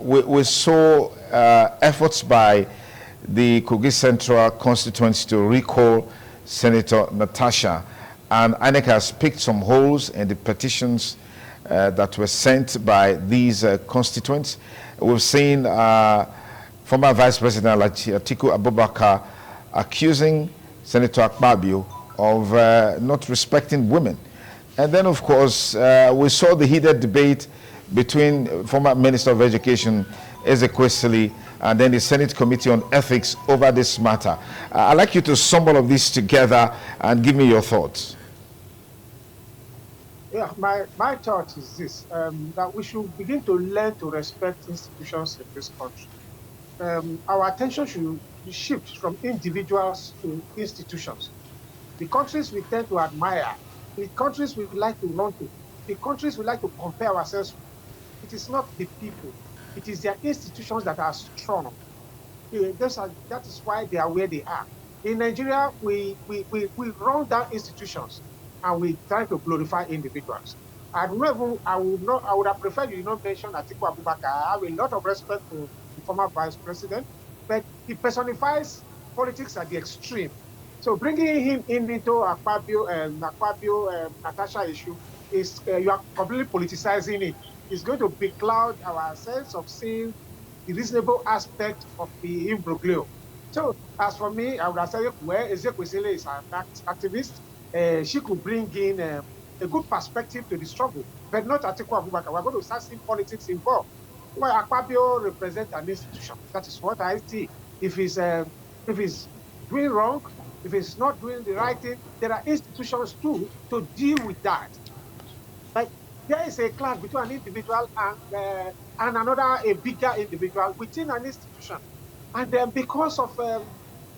We saw efforts by the Kogi Central constituency to recall Senator NATASHA, and INEC has picked some holes in the petitions that were sent by these constituents. We've seen former Vice President Atiku Abubakar accusing Senator Akpabio of not respecting women. And then, of course, we saw the heated debate between former Minister of Education, Ezekwesili, and then the Senate Committee on Ethics over this matter. I'd like you to sum all of this together and give me your thoughts. Yeah, my thought is this, that we should begin to learn to respect institutions in this country. Our attention should shift from individuals to institutions. The countries we tend to admire, the countries we like to run to, the countries we like to compare ourselves with, it is not the people. It is their institutions that are strong. That is why they are where they are. In Nigeria, we run down institutions and we try to glorify individuals. I would have preferred you not mention Atiku Abubakar. I have a lot of respect for the former vice president, but he personifies politics at the extreme. So bringing him into Akpabio NATASHA issue is you are completely politicizing it. It's going to becloud our sense of seeing the reasonable aspect of the imbroglio. So as for me, I would have said, well, Ezekwesili is an activist. She could bring in a good perspective to the struggle, but not Atiku Abubakar. We're going to start seeing politics involved. Well, Akpabio represents an institution. That is what I see. If he's doing wrong, if he's not doing the right thing, there are institutions too to deal with that. Like there is a clash between an individual and another, a bigger individual within an institution. And then because of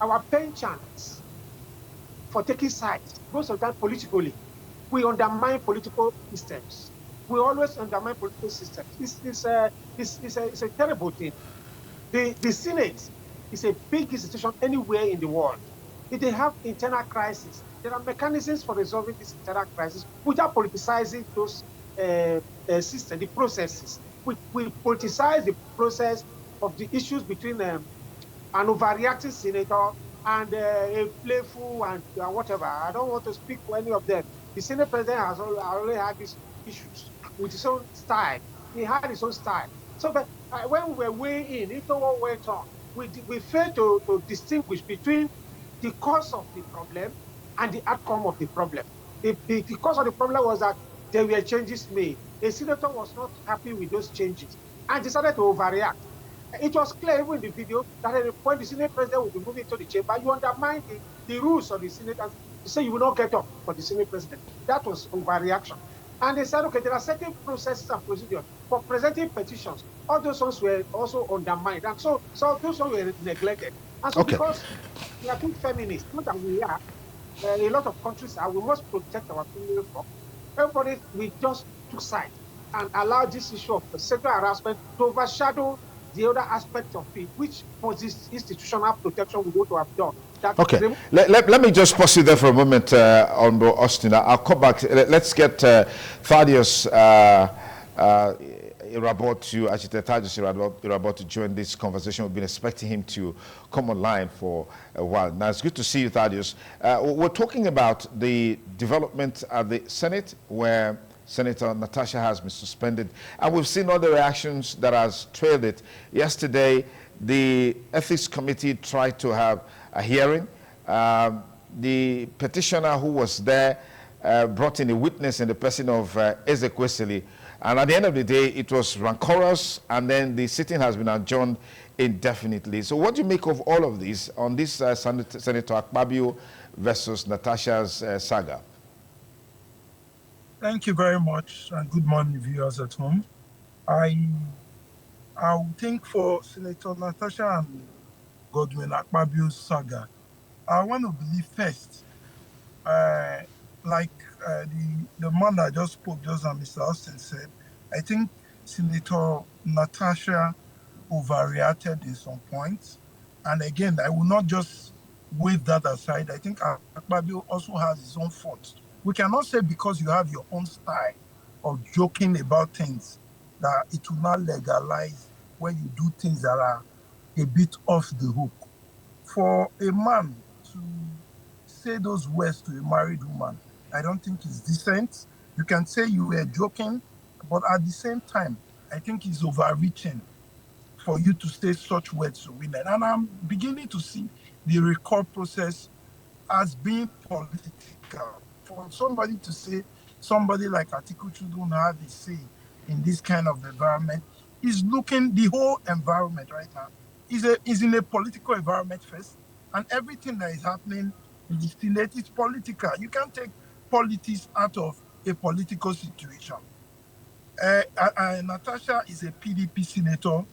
our penchants for taking sides, most of that politically, we undermine political systems. We always undermine political systems. It's a terrible thing. The Senate is a big institution anywhere in the world. If they have internal crises, there are mechanisms for resolving this internal crisis without politicizing those systems, the processes. We politicize the process of the issues between an overreacting senator and a playful and whatever. I don't want to speak for any of them. The Senate president has already had these issues with his own style. He had his own style. So but, when we were weighing in into what went on, we failed to distinguish between the cause of the problem and the outcome of the problem. The cause of the problem was that there were changes made. A senator was not happy with those changes and decided to overreact. It was clear even in the video that at the point the Senate president would be moving to the chamber, you undermine the rules of the Senate and you say you will not get up for the Senate president. That was overreaction. And they said, okay, there are certain processes and procedures for presenting petitions. All those ones were also undermined. And so those ones were neglected. And so because we are too feminist, not that we are, a lot of countries are, we must protect our female folk. Everybody, we just took sides and allowed this issue of sexual harassment to overshadow the other aspect of it, which was this institutional protection we want to have done. Okay, let me just pause you there for a moment, Honorable Austin. I'll come back. Let's get Thaddeus Irabor to, Thaddeus Irabor to join this conversation. We've been expecting him to come online for a while. Now, it's good to see you, Thaddeus. We're talking about the development at the Senate, where Senator NATASHA has been suspended. And we've seen all the reactions that has trailed it. Yesterday, the Ethics Committee tried to have a hearing. The petitioner who was there brought in a witness in the person of Ezekwesili. And at the end of the day, it was rancorous, and then the sitting has been adjourned indefinitely. So what do you make of all of this on this Senator Akpabio versus NATASHA's saga? Thank you very much, and good morning, viewers at home. I would think for Senator NATASHA and Godwin Akpabio's saga, I want to believe first, like the man that just spoke, just as Mr. Austin said, I think Senator NATASHA overreacted in some points. And again, I will not just wave that aside. I think Akpabio also has his own faults. We cannot say because you have your own style of joking about things that it will not legalize when you do things that are a bit off the hook. For a man to say those words to a married woman, I don't think it's decent. You can say you were joking, but at the same time, I think it's overreaching for you to say such words to women. And I'm beginning to see the recall process as being political. For somebody to say somebody like Atiku shouldn't have a say in this kind of environment is looking the whole environment right now is in a political environment first, and everything that is happening in the Senate is political. You can't take politics out of a political situation. Natasha is a PDP senator,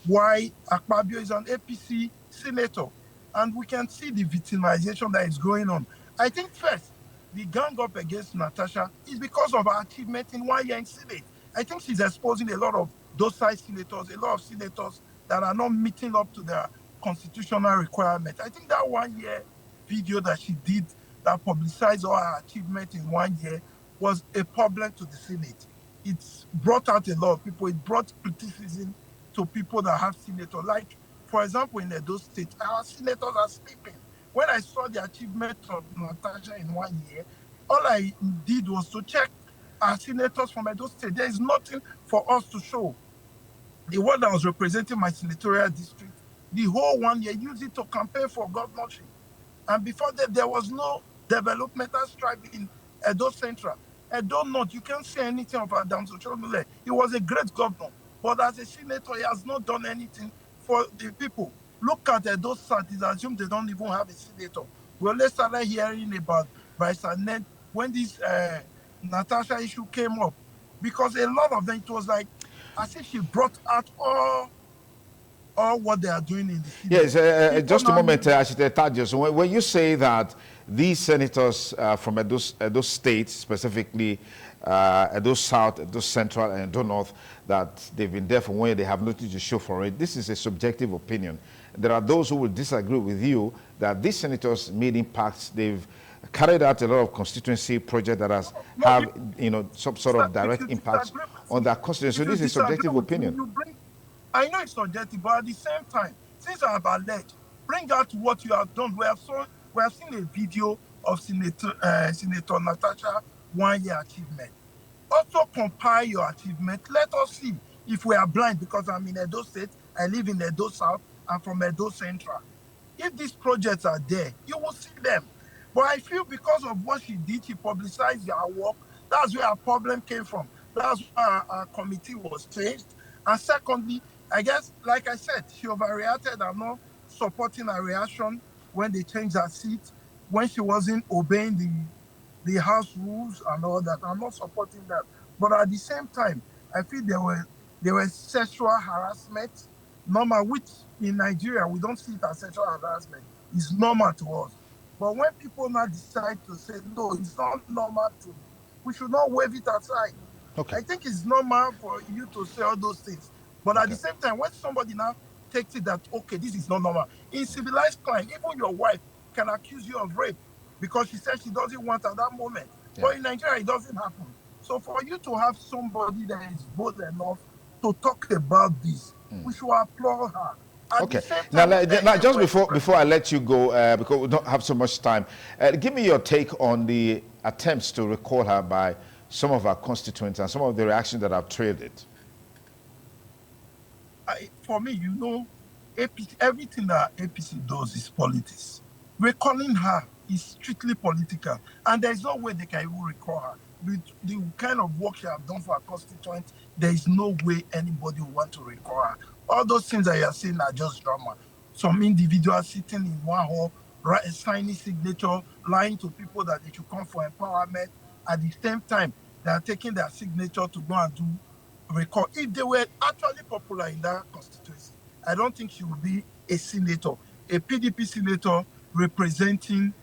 while Akpabio is an APC senator. And we can see the victimization that is going on. I think first, the gang up against Natasha is because of her achievement in 1 year in Senate. I think she's exposing a lot of docile senators, a lot of senators that are not meeting up to their constitutional requirements. I think that 1 year video that she did that publicized all her achievement in 1 year was a problem to the Senate. It's brought out a lot of people. It brought criticism to people that have senators. Like, for example, in Edo State, our senators are sleeping. When I saw the achievement of Natasha in 1 year, all I did was to check our senators from Edo State. There is nothing for us to show. The one that was representing my senatorial district, the whole 1 year, used it to campaign for governorship. And before that, there was no developmental stripe in Edo Central. Edo North, you can't say anything of Adams Oshomole. He was a great governor. But as a senator, he has not done anything for the people. Look at those South, it's assumed they don't even have a senator. We only started hearing about Bryce Ned when this Natasha issue came up. Because a lot of them, it was like, as if she brought out all what they are doing in the Senate. Yes, just a moment, Thaddeus. When you say that these senators from Edo State, specifically Edo South, Edo Central, and Edo North, that they've been there for 1 year, they have nothing to show for it. This is a subjective opinion. There are those who will disagree with you that these senators made impacts. They've carried out a lot of constituency projects that have some sort of direct impact on their constituency. So this is a subjective opinion. I know it's subjective, but at the same time, since I have alleged, bring out what you have done. We have seen a video of Senator Natasha 1 year achievement. Also compile your achievement. Let us see if we are blind, because I'm in Edo State, I live in Edo South, I'm from Edo Central. If these projects are there, you will see them. But I feel because of what she did, she publicized her work. That's where our problem came from. That's why our committee was changed. And secondly, I guess, like I said, she overreacted. I'm not supporting her reaction when they changed her seat, when she wasn't obeying the House rules and all that. I'm not supporting that. But at the same time, I feel there were sexual harassment, normal, which in Nigeria, we don't see it as sexual harassment. It's normal to us. But when people now decide to say, no, it's not normal to me, we should not wave it aside. Okay. I think it's normal for you to say all those things. But at the same time, when somebody now takes it that, okay, this is not normal, in civilized crime, even your wife can accuse you of rape because she said she doesn't want at that moment. Yeah. But in Nigeria, it doesn't happen. So for you to have somebody that is bold enough to talk about this, we should applaud her. Okay. Now, just before I let you go, because we don't have so much time, give me your take on the attempts to recall her by some of our constituents and some of the reactions that have trailed it. For me, APC, everything that APC does is politics. Recalling her is strictly political, and there is no way they can even recall her. With the kind of work she has done for her constituents, there is no way anybody will want to recall her. All those things that you are saying are just drama. Some individuals sitting in one hall, signing signature, lying to people that they should come for empowerment. At the same time, they are taking their signature to go and do recall. If they were actually popular in that constituency, I don't think she would be a senator, a PDP senator representing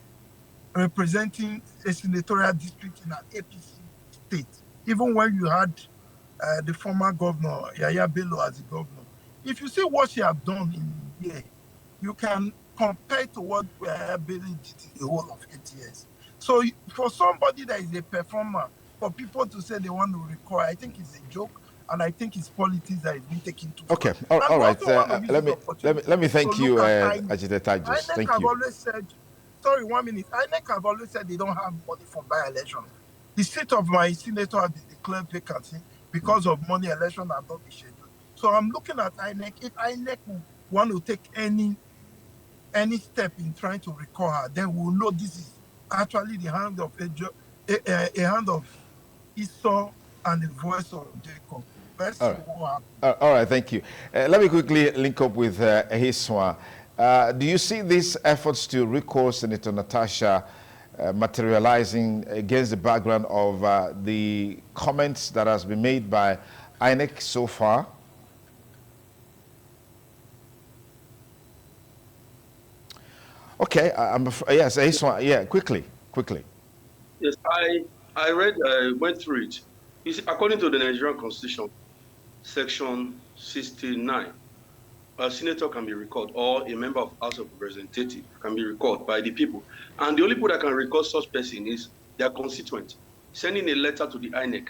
a senatorial district in an APC state. Even when you had the former governor, Yaya Bello, as the governor, if you see what she has done in a year, you can compare to what Yaya Bello did in the whole of 8 years. So for somebody that is a performer, for people to say they want to recall, I think it's a joke. and I think it's politics that is being taken too far. Okay, all right. Let me thank you, Ajite Tajus. Thank you. Always said, sorry, 1 minute. INEC have always said they don't have money for by-election. The seat of my senator has been declared vacancy because of money election have not been scheduled. So I'm looking at INEC. If INEC want to take any step in trying to recall her, then we'll know this is actually the hand of a hand of Esau and the voice of Jacob. All right, thank you. Let me quickly link up with Ehiswa. Do you see these efforts to recall Senator Natasha materializing against the background of the comments that has been made by INEC so far? Okay, yes, Ehiswa, yeah, quickly. Yes, I went through it. According to the Nigerian Constitution, Section 69, a senator can be recalled, or a member of House of Representatives can be recalled by the people. And the only people that can recall such person is their constituent, sending a letter to the INEC,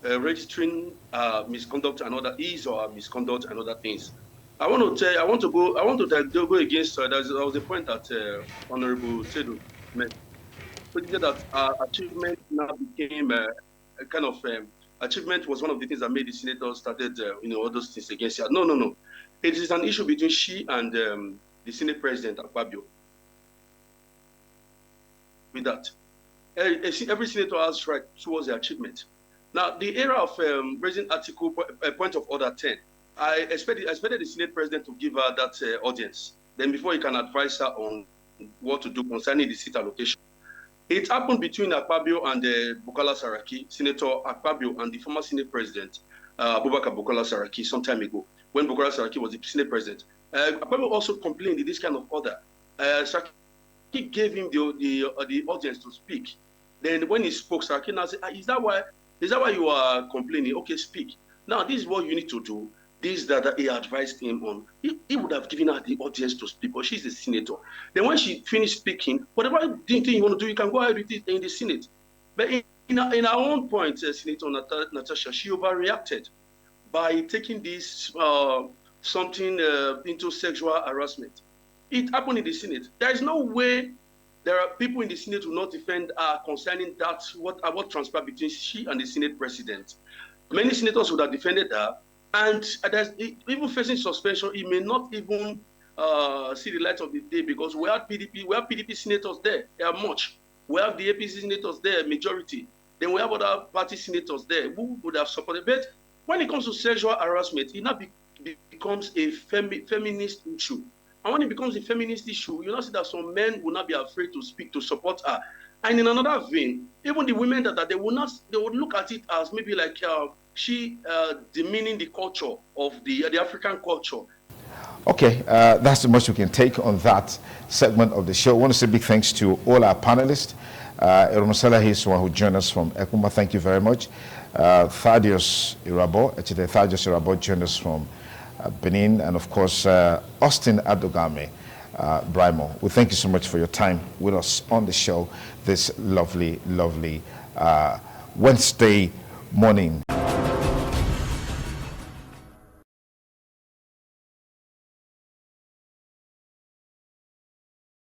registering misconduct and other misconduct and other things. I want to go against. There was a point that Honorable Sedu made. That achievement now became a kind of achievement was one of the things that made the senator started, all those things against her. No. It is an issue between she and the Senate President Akpabio. With that, every senator has right towards the achievement. Now, the era of raising point of order 10, I expected the Senate President to give her that audience. Then before he can advise her on what to do concerning the seat allocation. It happened between Akpabio and Bukola Saraki, Senator Akpabio and the former Senate President, Abubakar Bukola Saraki, some time ago, when Bukola Saraki was the Senate President. Akpabio also complained in this kind of order. Saraki gave him the audience to speak. Then when he spoke, Saraki now said, is that why you are complaining? Okay, speak. Now, this is what you need to do. This that he advised him on. He would have given her the audience to speak, but she's the senator. Then when she finished speaking, whatever thing you want to do, you can go ahead with it in the Senate. But in her own point, Senator Natasha, she overreacted by taking this something into sexual harassment. It happened in the Senate. There is no way there are people in the Senate who will not defend her concerning that, what transpired between she and the Senate President. Many senators would have defended her. And even facing suspension, he may not even see the light of the day because we have PDP senators there. They are much. We have the APC senators there, majority. Then we have other party senators there who would have supported. But when it comes to sexual harassment, it now becomes a feminist issue. And when it becomes a feminist issue, you now see that some men will not be afraid to speak to support her. And in another vein, even the women they would look at it as maybe like she demeaning the culture of the African culture. Okay, that's the much we can take on that segment of the show. I want to say big thanks to all our panelists. Eromosela Hiswa, who joined us from Ekuma, thank you very much. Thaddeus Irabo joined us from Benin, and of course, Austin Adogame, Brimo. We thank you so much for your time with us on the show this lovely Wednesday morning.